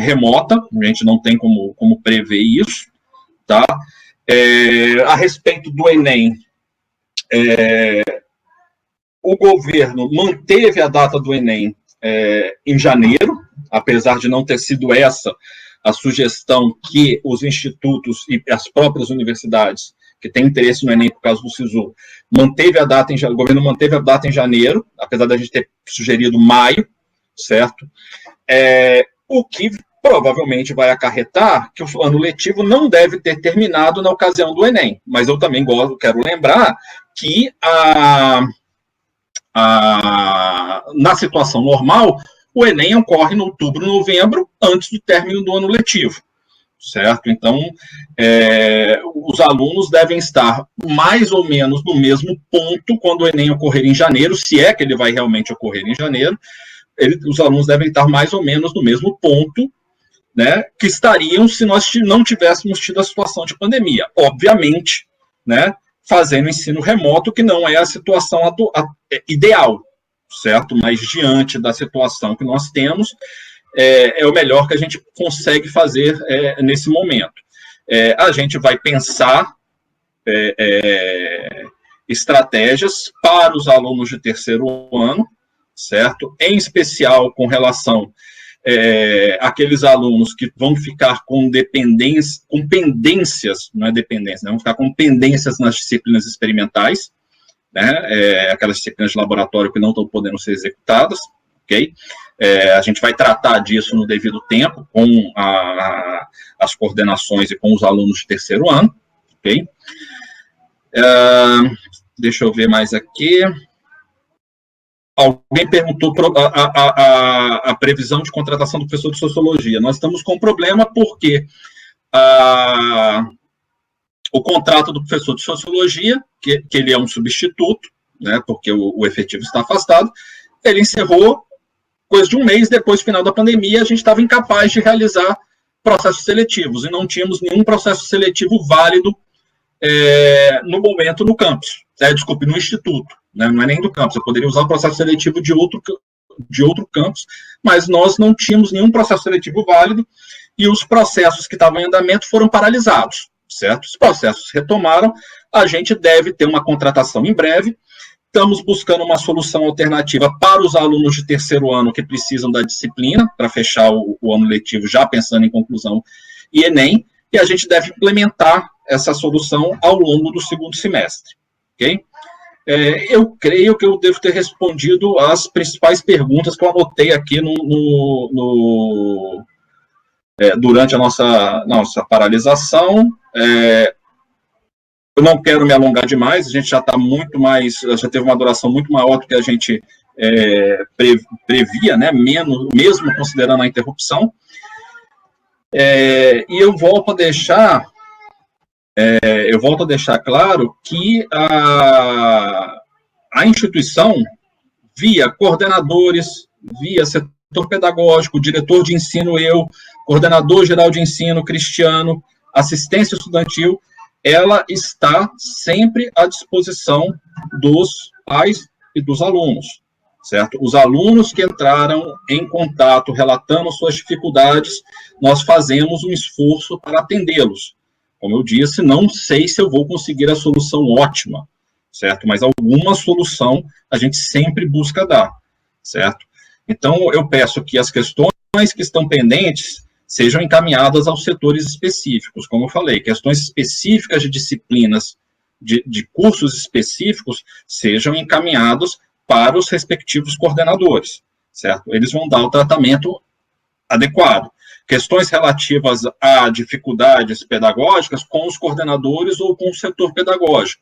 remota, a gente não tem como prever isso, tá? A respeito do Enem, o governo manteve a data do Enem em janeiro, apesar de não ter sido essa a sugestão que os institutos e as próprias universidades que têm interesse no Enem por causa do SISU, o governo manteve a data em janeiro, apesar da gente ter sugerido maio, certo? O que provavelmente vai acarretar que o ano letivo não deve ter terminado na ocasião do Enem, mas eu também quero lembrar que na situação normal, o Enem ocorre em outubro, novembro, antes do término do ano letivo, certo? Então, os alunos devem estar mais ou menos no mesmo ponto quando o Enem ocorrer em janeiro, se é que ele vai realmente ocorrer em janeiro, os alunos devem estar mais ou menos no mesmo ponto, né, que estariam se nós não tivéssemos tido a situação de pandemia. Obviamente, né, fazendo ensino remoto, que não é a situação ideal, certo? Mas diante da situação que nós temos, é o melhor que a gente consegue fazer nesse momento. A gente vai pensar estratégias para os alunos de terceiro ano, certo? Em especial com relação àqueles alunos que vão ficar com pendências, não é dependência, né? Vão ficar com pendências nas disciplinas experimentais, né? Aquelas disciplinas de laboratório que não estão podendo ser executadas, ok? A gente vai tratar disso no devido tempo com as coordenações e com os alunos de terceiro ano, ok? Deixa eu ver mais aqui. Alguém perguntou a previsão de contratação do professor de sociologia. Nós estamos com um problema porque o contrato do professor de sociologia, que ele é um substituto, né, porque o efetivo está afastado, ele encerrou coisa de um mês depois do final da pandemia, a gente estava incapaz de realizar processos seletivos, e não tínhamos nenhum processo seletivo válido no momento no campus, desculpe, no instituto, né, não é nem do campus, eu poderia usar o processo seletivo de outro campus, mas nós não tínhamos nenhum processo seletivo válido, e os processos que estavam em andamento foram paralisados, certo? Os processos retomaram, a gente deve ter uma contratação em breve, estamos buscando uma solução alternativa para os alunos de terceiro ano que precisam da disciplina, para fechar o ano letivo, já pensando em conclusão e Enem, e a gente deve implementar essa solução ao longo do segundo semestre, ok? Eu creio que eu devo ter respondido as principais perguntas que eu anotei aqui durante a nossa paralisação. Eu não quero me alongar demais, a gente já está muito mais, já teve uma duração muito maior do que a gente previa, né, mesmo considerando a interrupção. E eu volto a deixar claro que a instituição, via coordenadores, via setor pedagógico, diretor de ensino, coordenador geral de ensino, Cristiano, assistência estudantil, ela está sempre à disposição dos pais e dos alunos, certo? Os alunos que entraram em contato, relatando suas dificuldades, nós fazemos um esforço para atendê-los. Como eu disse, não sei se eu vou conseguir a solução ótima, certo? Mas alguma solução a gente sempre busca dar, certo? Então, eu peço que as questões que estão pendentes sejam encaminhadas aos setores específicos, como eu falei, questões específicas de disciplinas, de cursos específicos, sejam encaminhados para os respectivos coordenadores, certo? Eles vão dar o tratamento adequado. Questões relativas a dificuldades pedagógicas com os coordenadores ou com o setor pedagógico.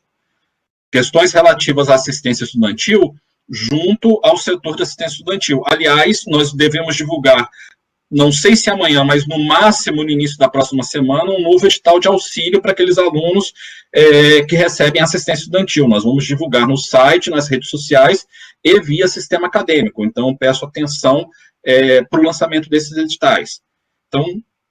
Questões relativas à assistência estudantil junto ao setor de assistência estudantil. Aliás, nós devemos divulgar, não sei se amanhã, mas no máximo no início da próxima semana, um novo edital de auxílio para aqueles alunos que recebem assistência estudantil. Nós vamos divulgar no site, nas redes sociais e via sistema acadêmico. Então, peço atenção para o lançamento desses editais. Então,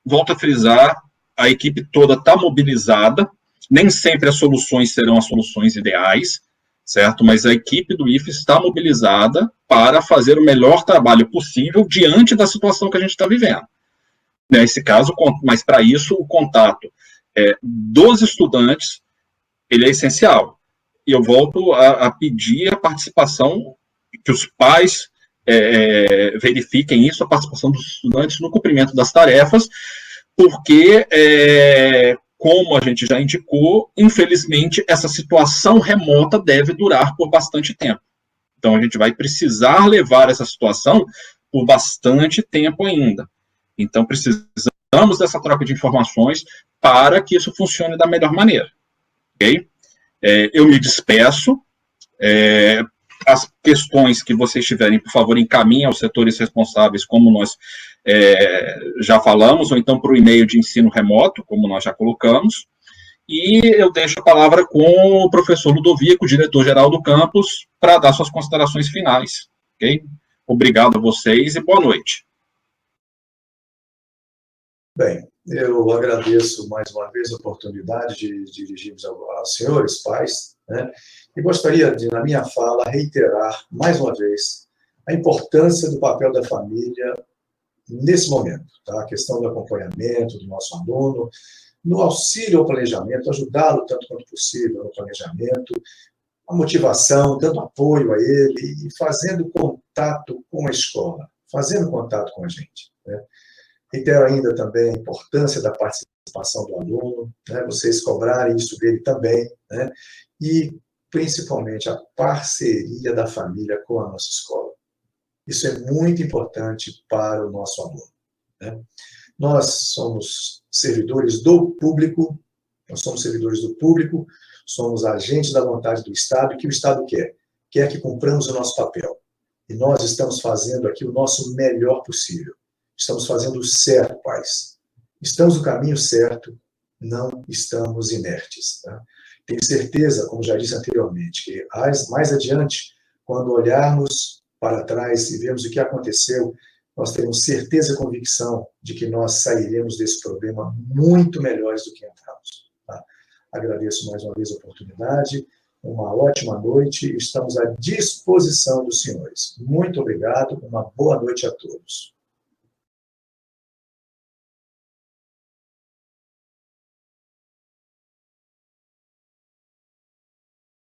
volto a frisar, a equipe toda está mobilizada, nem sempre as soluções serão as soluções ideais, certo? Mas a equipe do IFES está mobilizada para fazer o melhor trabalho possível diante da situação que a gente está vivendo. Nesse caso, mas para isso, o contato dos estudantes, ele é essencial. E eu volto a pedir a participação, que os pais verifiquem isso, a participação dos estudantes no cumprimento das tarefas, porque, como a gente já indicou, infelizmente, essa situação remota deve durar por bastante tempo. Então, a gente vai precisar levar essa situação por bastante tempo ainda. Então, precisamos dessa troca de informações para que isso funcione da melhor maneira. Ok? Eu me despeço. As questões que vocês tiverem, por favor, encaminhem aos setores responsáveis, como nós já falamos, ou então para o e-mail de ensino remoto, como nós já colocamos. E eu deixo a palavra com o professor Ludovico, diretor-geral do campus, para dar suas considerações finais. Ok? Obrigado a vocês e boa noite. Bem, eu agradeço mais uma vez a oportunidade de dirigirmos aos senhores pais, né? E gostaria de, na minha fala, reiterar mais uma vez a importância do papel da família nesse momento, tá? A questão do acompanhamento do nosso aluno, no auxílio ao planejamento, ajudá-lo tanto quanto possível no planejamento, a motivação, dando apoio a ele e fazendo contato com a escola, fazendo contato com a gente, né? Reitero ainda também a importância da participação do aluno, né? Vocês cobrarem isso dele também, né? E, principalmente, a parceria da família com a nossa escola. Isso é muito importante para o nosso aluno, né? Nós somos servidores do público, somos agentes da vontade do Estado, e que o Estado quer que cumpramos o nosso papel. E nós estamos fazendo aqui o nosso melhor possível. Estamos fazendo o certo, pais. Estamos no caminho certo, não estamos inertes. Tá? Tenho certeza, como já disse anteriormente, que mais adiante, quando olharmos para trás e vermos o que aconteceu, nós temos certeza e convicção de que nós sairemos desse problema muito melhores do que entramos. Tá? Agradeço mais uma vez a oportunidade, uma ótima noite, estamos à disposição dos senhores. Muito obrigado, uma boa noite a todos.